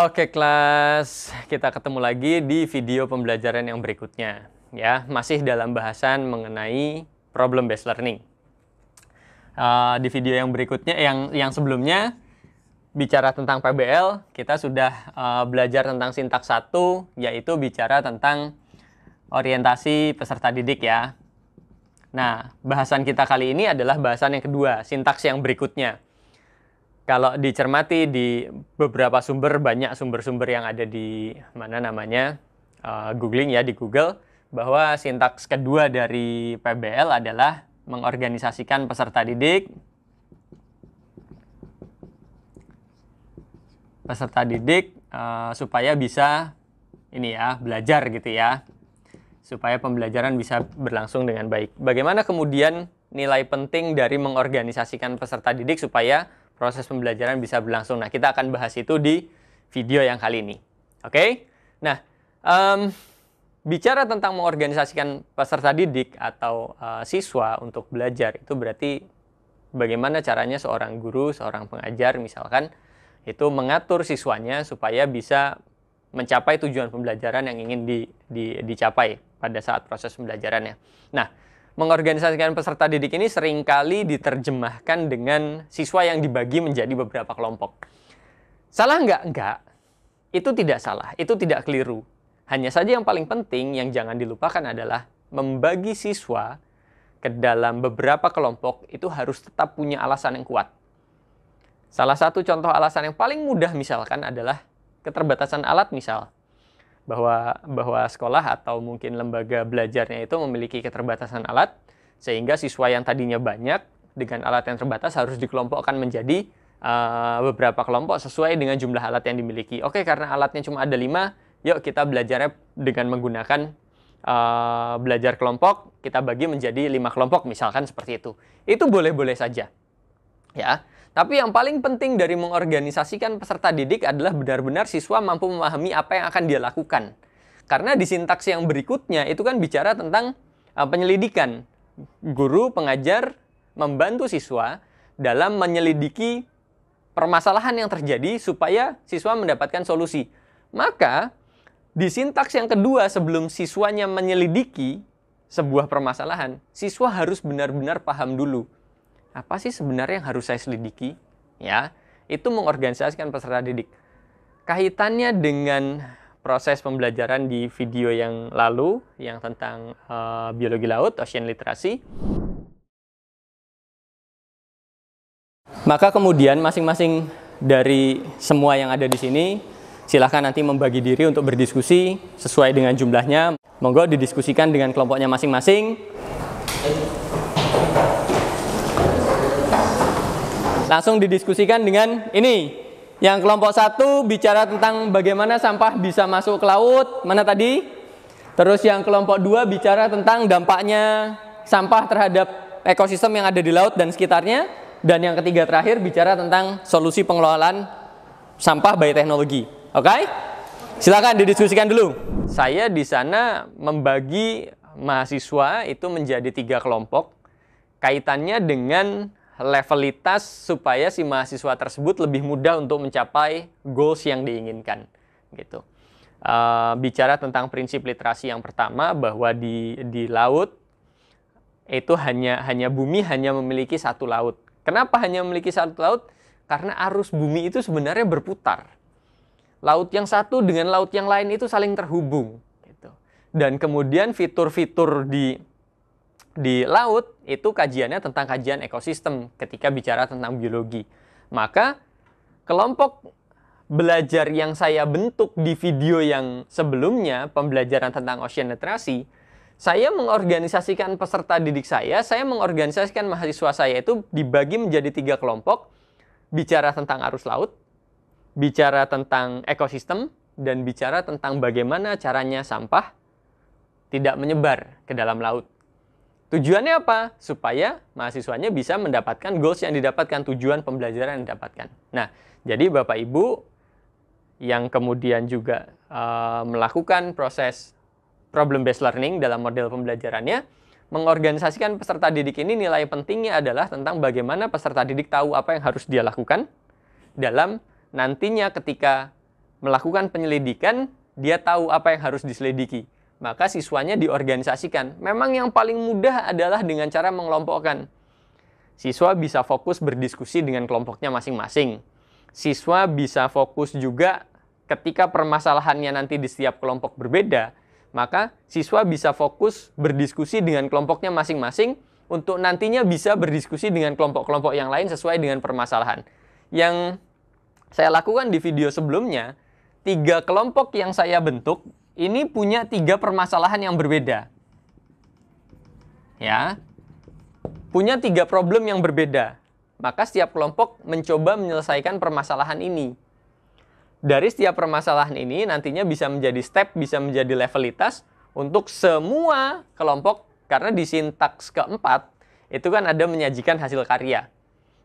Oke kelas, kita ketemu lagi di video pembelajaran yang berikutnya. Ya, masih dalam bahasan mengenai problem based learning. Di video yang berikutnya, yang sebelumnya bicara tentang PBL, kita sudah belajar tentang sintaks 1, yaitu bicara tentang orientasi peserta didik ya. Nah, bahasan kita kali ini adalah bahasan yang kedua, sintaks yang berikutnya. Kalau dicermati di beberapa sumber, banyak sumber-sumber yang ada di googling ya, di Google, bahwa sintaks kedua dari PBL adalah mengorganisasikan peserta didik supaya bisa belajar gitu ya, supaya pembelajaran bisa berlangsung dengan baik. Bagaimana kemudian nilai penting dari mengorganisasikan peserta didik supaya proses pembelajaran bisa berlangsung. Nah, kita akan bahas itu di video yang kali ini. Oke? Nah, bicara tentang mengorganisasikan peserta didik atau siswa untuk belajar, itu berarti bagaimana caranya seorang guru, seorang pengajar misalkan, itu mengatur siswanya supaya bisa mencapai tujuan pembelajaran yang ingin dicapai pada saat proses pembelajarannya. Nah, mengorganisasikan peserta didik ini seringkali diterjemahkan dengan siswa yang dibagi menjadi beberapa kelompok. Salah nggak? Nggak. Itu tidak salah, itu tidak keliru. Hanya saja yang paling penting yang jangan dilupakan adalah membagi siswa ke dalam beberapa kelompok itu harus tetap punya alasan yang kuat. Salah satu contoh alasan yang paling mudah misalkan adalah keterbatasan alat misal. Bahwa sekolah atau mungkin lembaga belajarnya itu memiliki keterbatasan alat, sehingga siswa yang tadinya banyak dengan alat yang terbatas harus dikelompokkan menjadi beberapa kelompok sesuai dengan jumlah alat yang dimiliki. Oke, karena alatnya cuma ada 5, yuk kita belajarnya dengan menggunakan belajar kelompok, kita bagi menjadi 5 kelompok misalkan seperti itu. Itu boleh-boleh saja. Ya. Tapi yang paling penting dari mengorganisasikan peserta didik adalah benar-benar siswa mampu memahami apa yang akan dia lakukan. Karena di sintaks yang berikutnya itu kan bicara tentang penyelidikan. Guru, pengajar membantu siswa dalam menyelidiki permasalahan yang terjadi supaya siswa mendapatkan solusi. Maka di sintaks yang kedua sebelum siswanya menyelidiki sebuah permasalahan, siswa harus benar-benar paham dulu. Apa sih sebenarnya yang harus saya selidiki? Ya, itu mengorganisasikan peserta didik. Kaitannya dengan proses pembelajaran di video yang lalu, yang tentang biologi laut, ocean literacy. Maka kemudian masing-masing dari semua yang ada di sini, silahkan nanti membagi diri untuk berdiskusi sesuai dengan jumlahnya. Monggo didiskusikan dengan kelompoknya masing-masing. Langsung didiskusikan dengan ini. Yang kelompok 1 bicara tentang bagaimana sampah bisa masuk ke laut. Mana tadi? Terus yang kelompok 2 bicara tentang dampaknya sampah terhadap ekosistem yang ada di laut dan sekitarnya. Dan yang ketiga terakhir bicara tentang solusi pengelolaan sampah by teknologi. Oke? Silakan didiskusikan dulu. Saya di sana membagi mahasiswa itu menjadi 3 kelompok. Kaitannya dengan levelitas supaya si mahasiswa tersebut lebih mudah untuk mencapai goals yang diinginkan gitu. Bicara tentang prinsip literasi yang pertama, bahwa di laut itu hanya bumi hanya memiliki 1 laut. Kenapa hanya memiliki 1 laut? Karena arus bumi itu sebenarnya berputar. Laut yang satu dengan laut yang lain itu saling terhubung gitu. Dan kemudian fitur-fitur di laut itu kajiannya tentang kajian ekosistem ketika bicara tentang biologi. Maka kelompok belajar yang saya bentuk di video yang sebelumnya, pembelajaran tentang ocean literacy, saya mengorganisasikan peserta didik saya mengorganisasikan mahasiswa saya itu dibagi menjadi 3 kelompok, bicara tentang arus laut, bicara tentang ekosistem, dan bicara tentang bagaimana caranya sampah tidak menyebar ke dalam laut. Tujuannya apa? Supaya mahasiswanya bisa mendapatkan goals yang didapatkan, tujuan pembelajaran yang didapatkan. Nah, jadi Bapak Ibu yang kemudian juga melakukan proses problem based learning dalam model pembelajarannya, mengorganisasikan peserta didik ini nilai pentingnya adalah tentang bagaimana peserta didik tahu apa yang harus dia lakukan dalam nantinya ketika melakukan penyelidikan, dia tahu apa yang harus diselidiki. Maka siswanya diorganisasikan. Memang yang paling mudah adalah dengan cara mengelompokkan. Siswa bisa fokus berdiskusi dengan kelompoknya masing-masing. Siswa bisa fokus juga ketika permasalahannya nanti di setiap kelompok berbeda, maka siswa bisa fokus berdiskusi dengan kelompoknya masing-masing untuk nantinya bisa berdiskusi dengan kelompok-kelompok yang lain sesuai dengan permasalahan. Yang saya lakukan di video sebelumnya, 3 kelompok yang saya bentuk, ini punya 3 permasalahan yang berbeda. Ya, punya 3 problem yang berbeda. Maka setiap kelompok mencoba menyelesaikan permasalahan ini. Dari setiap permasalahan ini nantinya bisa menjadi step, bisa menjadi levelitas untuk semua kelompok, karena di sintaks keempat itu kan ada menyajikan hasil karya.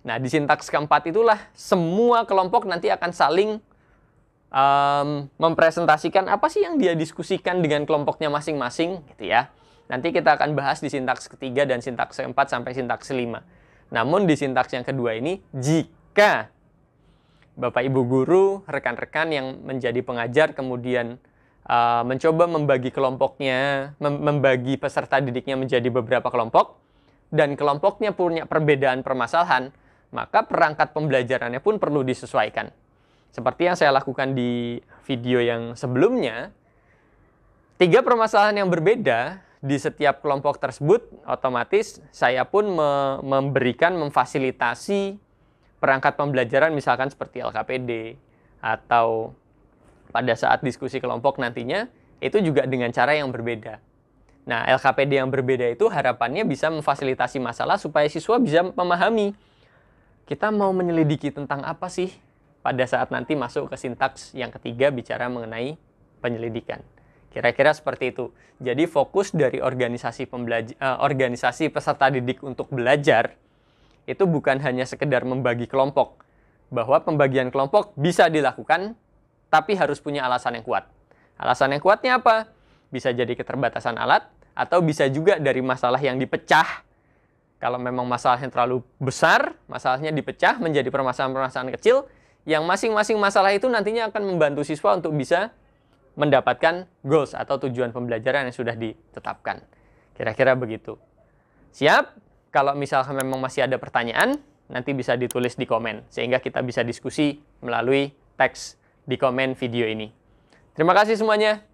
Nah, di sintaks keempat itulah semua kelompok nanti akan saling mempresentasikan apa sih yang dia diskusikan dengan kelompoknya masing-masing, gitu ya. Nanti kita akan bahas di sintaks ketiga dan sintaks keempat sampai sintaks kelima. Namun di sintaks yang kedua ini, jika Bapak Ibu guru, rekan-rekan yang menjadi pengajar kemudian mencoba membagi kelompoknya, membagi peserta didiknya menjadi beberapa kelompok, dan kelompoknya punya perbedaan permasalahan, maka perangkat pembelajarannya pun perlu disesuaikan. Seperti yang saya lakukan di video yang sebelumnya, 3 permasalahan yang berbeda di setiap kelompok tersebut, otomatis saya pun memfasilitasi perangkat pembelajaran misalkan seperti LKPD, atau pada saat diskusi kelompok nantinya, itu juga dengan cara yang berbeda. Nah, LKPD yang berbeda itu harapannya bisa memfasilitasi masalah supaya siswa bisa memahami, kita mau menyelidiki tentang apa sih pada saat nanti masuk ke sintaks yang ketiga bicara mengenai penyelidikan. Kira-kira seperti itu. Jadi fokus dari organisasi peserta didik untuk belajar itu bukan hanya sekedar membagi kelompok. Bahwa pembagian kelompok bisa dilakukan, tapi harus punya alasan yang kuat. Alasan yang kuatnya apa? Bisa jadi keterbatasan alat, atau bisa juga dari masalah yang dipecah. Kalau memang masalahnya terlalu besar, masalahnya dipecah menjadi permasalahan-permasalahan kecil, yang masing-masing masalah itu nantinya akan membantu siswa untuk bisa mendapatkan goals atau tujuan pembelajaran yang sudah ditetapkan. Kira-kira begitu. Siap? Kalau misalkan memang masih ada pertanyaan, nanti bisa ditulis di komen, sehingga kita bisa diskusi melalui teks di komen video ini. Terima kasih semuanya.